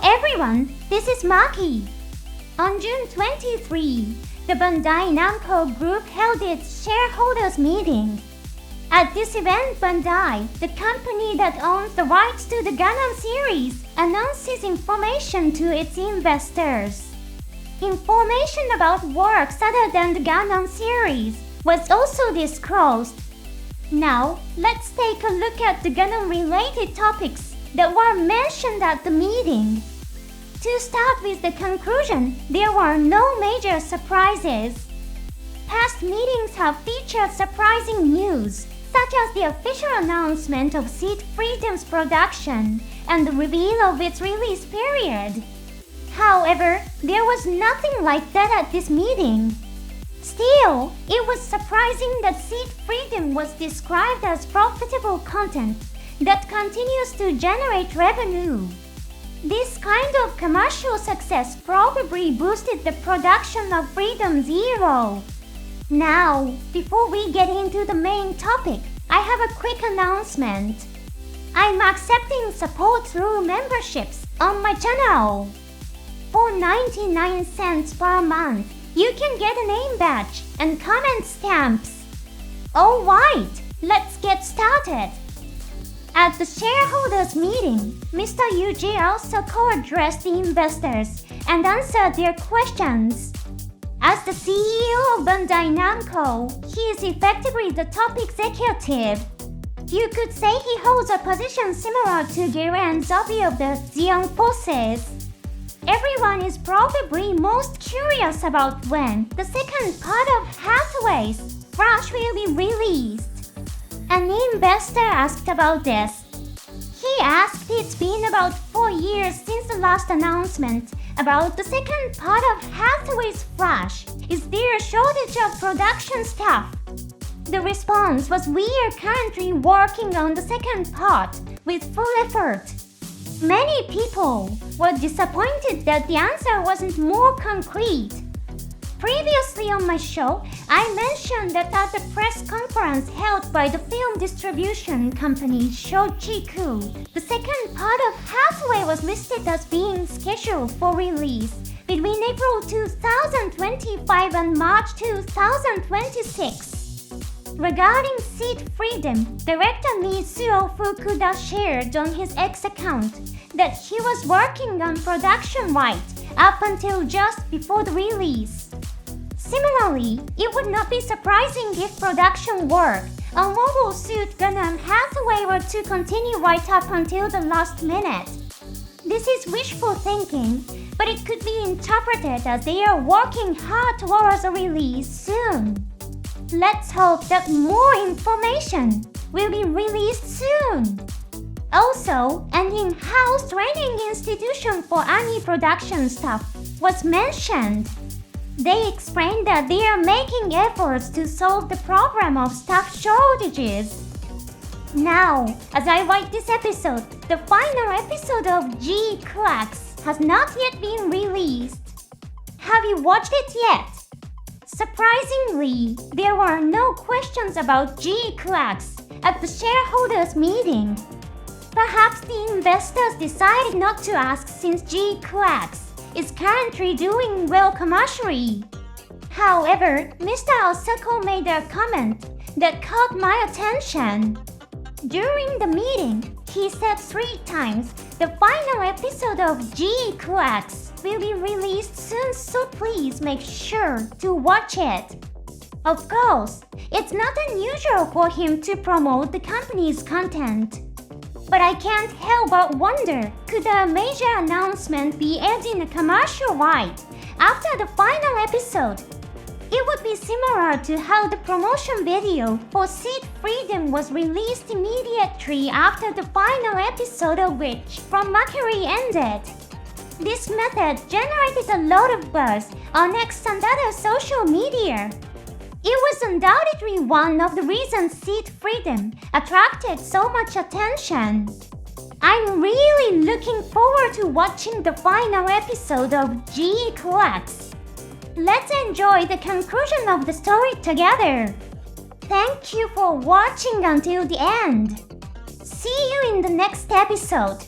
everyone, this is Maki. On June 23, the Bandai Namco Group held its shareholders meeting. At this event, Bandai, the company that owns the rights to the Gundam series, announces information to its investors. Information about works other than the Gundam series was also disclosed. Now, let's take a look at the Gundam-related topics that were mentioned at the meeting. To start with the conclusion, there were no major surprises. Past meetings have featured surprising news, such as the official announcement of Seed Freedom's production and the reveal of its release period. However, there was nothing like that at this meeting. Still, it was surprising that Seed Freedom was described as profitable content that continues to generate revenue. This kind of commercial success probably boosted the production of Freedom Zero. Now, before we get into the main topic, I have a quick announcement. I'm accepting support through memberships on my channel. For 99 cents per month, you can get a name badge and comment stamps. Alright, let's get started. At the shareholders meeting, Mr. Yuji also co-addressed the investors and answered their questions. As the CEO of Bandai Namco, he is effectively the top executive. You could say he holds a position similar to Garen Zobi of the Zeon Forces. Everyone is probably most curious about when the second part of Hathaway's Flash will be released. An investor asked about this. He asked it's been about 4 years since the last announcement about the second part of Hathaway's Flash. Is there a shortage of production staff? The response was, we are currently working on the second part with full effort. Many people were disappointed that the answer wasn't more concrete. Previously on my show, I mentioned that at the press conference held by the film distribution company Shochiku, the second part of Hathaway was listed as being scheduled for release between April 2025 and March 2026. Regarding Seed Freedom, director Mitsuo Fukuda shared on his X account that he was working on production rights up until just before the release. Similarly, it would not be surprising if production work on Mobile Suit Gundam Hathaway were to continue right up until the last minute. This is wishful thinking, but it could be interpreted as they are working hard towards a release soon. Let's hope that more information will be released soon. Also, an in-house training institution for anime production staff was mentioned. They explained that they are making efforts to solve the problem of staff shortages. Now, as I write this episode, the final episode of GQuuuuuuX has not yet been released. Have you watched it yet? Surprisingly, there were no questions about GQuuuuuuX at the shareholders meeting. Perhaps the investors decided not to ask since GQuuuuuuX is currently doing well commercially. However, Mr. Osako made a comment that caught my attention. During the meeting, he said 3 times the final episode of GQuuuuuuX will be released soon, so please make sure to watch it. Of course, it's not unusual for him to promote the company's content. But I can't help but wonder, could a major announcement be aired in a commercial right after the final episode? It would be similar to how the promotion video for Seed Freedom was released immediately after the final episode of which from Maki ended. This method generated a lot of buzz on X and other social media. It was undoubtedly one of the reasons Seed Freedom attracted so much attention. I'm really looking forward to watching the final episode of GQuuuuuuX. Let's enjoy the conclusion of the story together. Thank you for watching until the end. See you in the next episode.